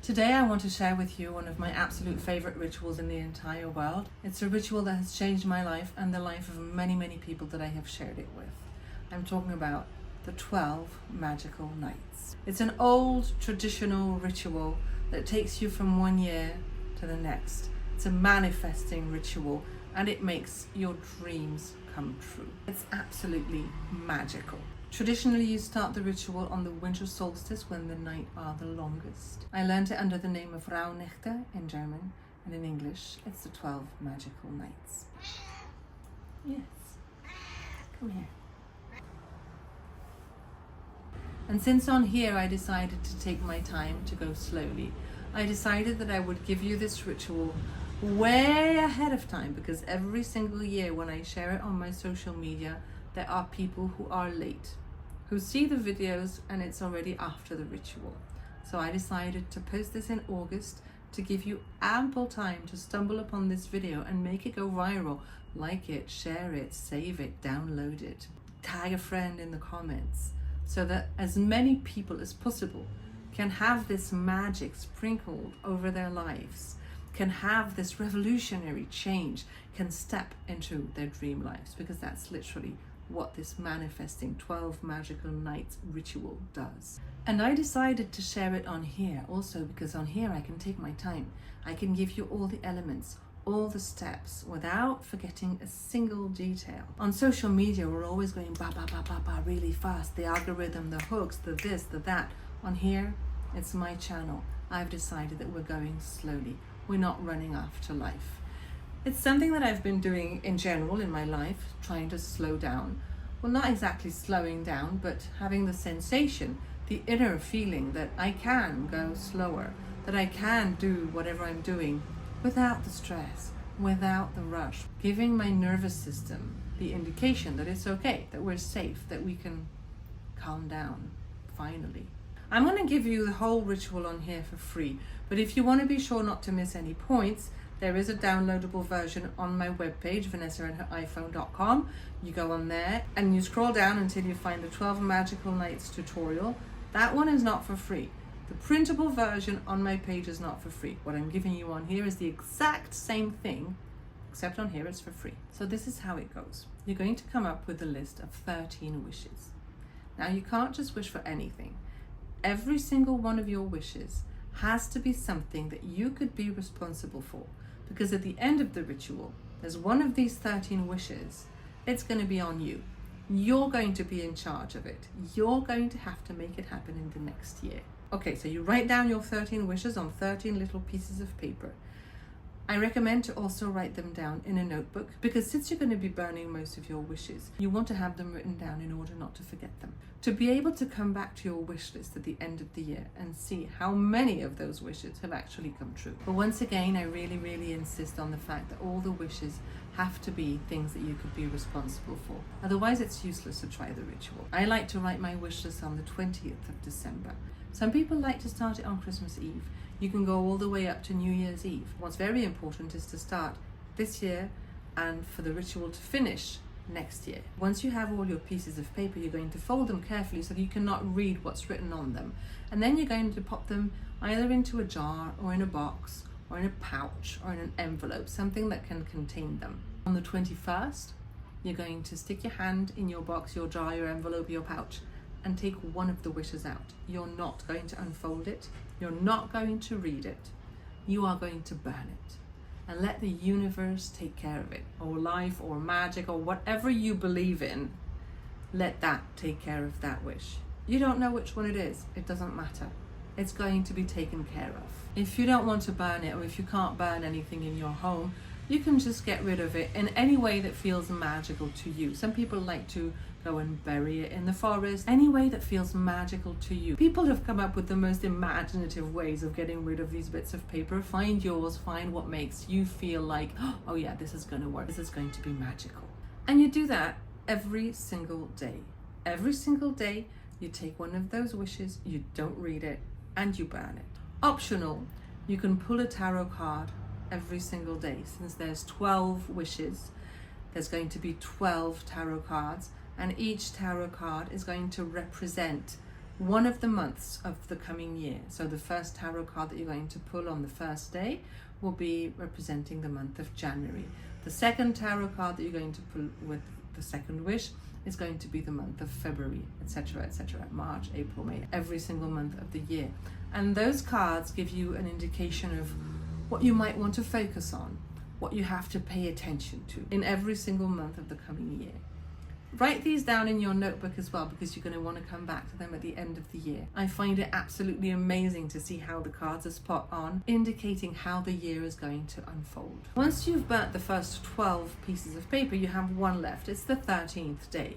Today I want to share with you one of my absolute favorite rituals in the entire world. It's a ritual that has changed my life and the life of many, many people that I have shared it with. I'm talking about the 12 magical nights. It's an old traditional ritual that takes you from one year to the next. It's a manifesting ritual and it makes your dreams come true. It's absolutely magical. Traditionally, you start the ritual on the winter solstice when the nights are the longest. I learned it under the name of Rauhnächte in German, and in English, it's the 12 magical nights. Yes, come here. And since on here I decided to take my time to go slowly, I decided that I would give you this ritual way ahead of time, because every single year when I share it on my social media, there are people who are late, who see the videos and it's already after the ritual. So I decided to post this in August to give you ample time to stumble upon this video and make it go viral. Like it, share it, save it, download it, tag a friend in the comments, so that as many people as possible can have this magic sprinkled over their lives, can have this revolutionary change, can step into their dream lives, because that's literally what this manifesting 12 magical nights ritual does. And I decided to share it on here also because on here I can take my time. I can give you all the elements, all the steps, without forgetting a single detail. On social media, we're always going ba ba ba ba ba really fast. The algorithm, the hooks, the this, the that. On here, it's my channel. I've decided that we're going slowly. We're not running after life. It's something that I've been doing in general in my life, trying to slow down. Well, not exactly slowing down, but having the sensation, the inner feeling that I can go slower, that I can do whatever I'm doing without the stress, without the rush, giving my nervous system the indication that it's okay, that we're safe, that we can calm down, finally. I'm going to give you the whole ritual on here for free, but if you want to be sure not to miss any points, there is a downloadable version on my webpage, vanessaandheriphone.com. You go on there and you scroll down until you find the 12 Magical Nights tutorial. That one is not for free. The printable version on my page is not for free. What I'm giving you on here is the exact same thing, except on here it's for free. So this is how it goes. You're going to come up with a list of 13 wishes. Now you can't just wish for anything. Every single one of your wishes has to be something that you could be responsible for, because at the end of the ritual, there's one of these 13 wishes. It's going to be on you. You're going to be in charge of it. You're going to have to make it happen in the next year. Okay, so you write down your 13 wishes on 13 little pieces of paper. I recommend to also write them down in a notebook, because since you're going to be burning most of your wishes, you want to have them written down in order not to forget them. To be able to come back to your wish list at the end of the year and see how many of those wishes have actually come true. But once again, I really, really insist on the fact that all the wishes have to be things that you could be responsible for. Otherwise, it's useless to try the ritual. I like to write my wish list on the 20th of December. Some people like to start it on Christmas Eve. You can go all the way up to New Year's Eve. What's very important is to start this year and for the ritual to finish next year. Once you have all your pieces of paper, you're going to fold them carefully so that you cannot read what's written on them. And then you're going to pop them either into a jar or in a box or in a pouch or in an envelope, something that can contain them. On the 21st, you're going to stick your hand in your box, your jar, your envelope, your pouch, and take one of the wishes out. You're not going to unfold it. You're not going to read it. You are going to burn it and let the universe take care of it, or life or magic or whatever you believe in. Let that take care of that wish. You don't know which one it is. It doesn't matter. It's going to be taken care of. If you don't want to burn it, or if you can't burn anything in your home, you can just get rid of it in any way that feels magical to you. Some people like to go and bury it in the forest, any way that feels magical to you. People have come up with the most imaginative ways of getting rid of these bits of paper. Find yours, find what makes you feel like, oh yeah, this is going to work, this is going to be magical. And you do that every single day. Every single day, you take one of those wishes, you don't read it, and you burn it. Optional, you can pull a tarot card every single day. Since there's 12 wishes, there's going to be 12 tarot cards, and each tarot card is going to represent one of the months of the coming year. So the first tarot card that you're going to pull on the first day will be representing the month of January. The second tarot card that you're going to pull with the second wish is going to be the month of February, etc., etc., March, April, May, every single month of the year. And those cards give you an indication of what you might want to focus on, what you have to pay attention to in every single month of the coming year. Write these down in your notebook as well, because you're going to want to come back to them at the end of the year. I find it absolutely amazing to see how the cards are spot on, indicating how the year is going to unfold. Once you've burnt the first 12 pieces of paper, you have one left. It's the 13th day.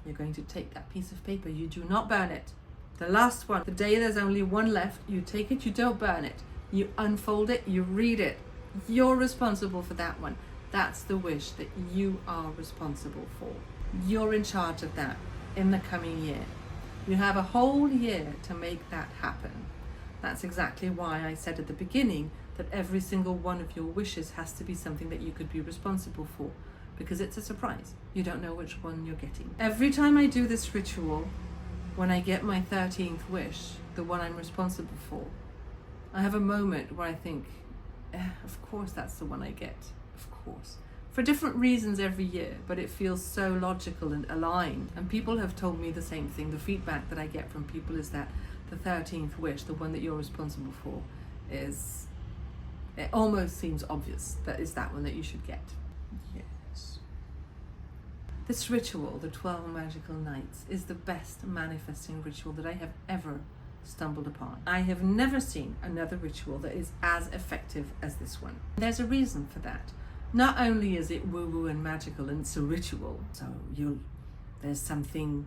You're going to take that piece of paper. You do not burn it. The last one, the day there's only one left, you take it, you don't burn it. You unfold it, you read it. You're responsible for that one. That's the wish that you are responsible for. You're in charge of that in the coming year. You have a whole year to make that happen. That's exactly why I said at the beginning that every single one of your wishes has to be something that you could be responsible for, because it's a surprise. You don't know which one you're getting. Every time I do this ritual, when I get my 13th wish, the one I'm responsible for, I have a moment where I think, of course that's the one I get, of course. For different reasons every year, but it feels so logical and aligned. And people have told me the same thing. The feedback that I get from people is that the 13th wish, the one that you're responsible for, it almost seems obvious that is that one that you should get. Yes. This ritual, the 12 Magical Nights, is the best manifesting ritual that I have ever stumbled upon. I have never seen another ritual that is as effective as this one. There's a reason for that. Not only is it woo-woo and magical and it's a ritual, so there's something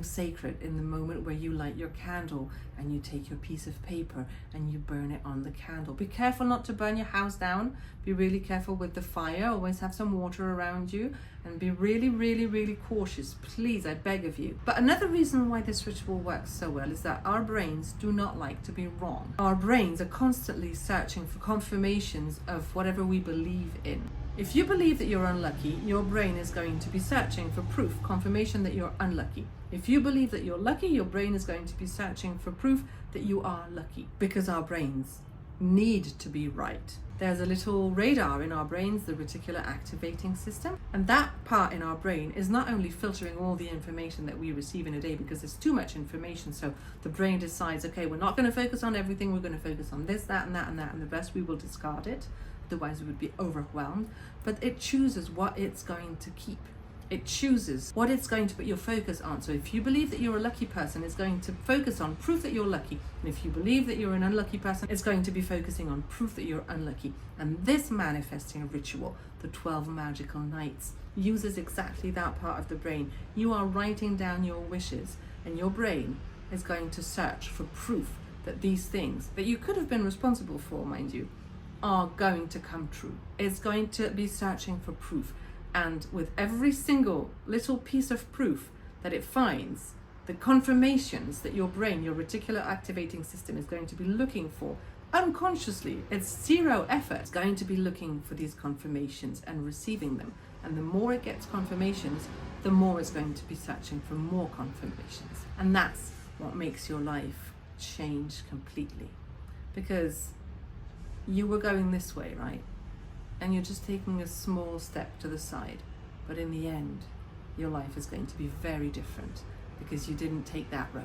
sacred in the moment where you light your candle and you take your piece of paper and you burn it on the candle. Be careful not to burn your house down. Be really careful with the fire. Always have some water around you and be really, really, really cautious. Please, I beg of you. But another reason why this ritual works so well is that our brains do not like to be wrong. Our brains are constantly searching for confirmations of whatever we believe in. If you believe that you're unlucky, your brain is going to be searching for proof, confirmation that you're unlucky. If you believe that you're lucky, your brain is going to be searching for proof that you are lucky, because our brains need to be right. There's a little radar in our brains, the reticular activating system, and that part in our brain is not only filtering all the information that we receive in a day, because there's too much information, so the brain decides, okay, we're not going to focus on everything, we're going to focus on this, that, and that, and that, and the rest we will discard it. Otherwise we would be overwhelmed. But it chooses what it's going to keep. It chooses what it's going to put your focus on. So if you believe that you're a lucky person, it's going to focus on proof that you're lucky. And if you believe that you're an unlucky person, it's going to be focusing on proof that you're unlucky. And this manifesting ritual, the 12 Magical Nights, uses exactly that part of the brain. You are writing down your wishes, and your brain is going to search for proof that these things that you could have been responsible for, mind you, are going to come true. It's going to be searching for proof, and with every single little piece of proof that it finds, the confirmations that your brain, your reticular activating system, is going to be looking for unconsciously, it's zero effort, it's going to be looking for these confirmations and receiving them. And the more it gets confirmations, the more it's going to be searching for more confirmations. And that's what makes your life change completely, because you were going this way, right? And you're just taking a small step to the side. But in the end, your life is going to be very different, because you didn't take that road.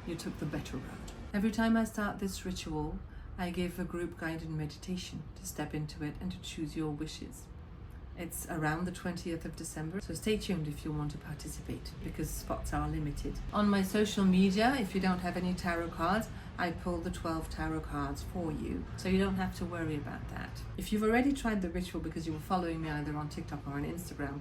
You took the better road. Every time I start this ritual, I give a group guided meditation to step into it and to choose your wishes. It's around the 20th of December, so stay tuned if you want to participate, because spots are limited. On my social media, if you don't have any tarot cards, I pull the 12 tarot cards for you, so you don't have to worry about that. If you've already tried the ritual because you were following me either on TikTok or on Instagram,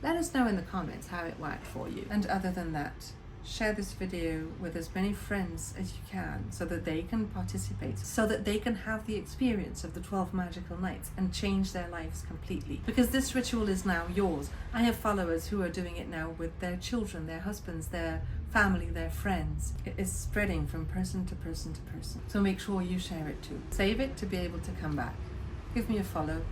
let us know in the comments how it worked for you. And other than that, share this video with as many friends as you can, so that they can participate, so that they can have the experience of the 12 Magical Nights and change their lives completely. Because this ritual is now yours. I have followers who are doing it now with their children, their husbands, their family, their friends. It is spreading from person to person to person. So make sure you share it too. Save it to be able to come back. Give me a follow.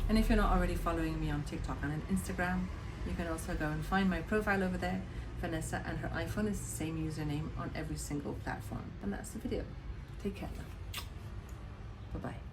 And if you're not already following me on TikTok and on Instagram, you can also go and find my profile over there Vanessa, and her iPhone is the same username on every single platform. And that's the video. Take care now. Bye-bye.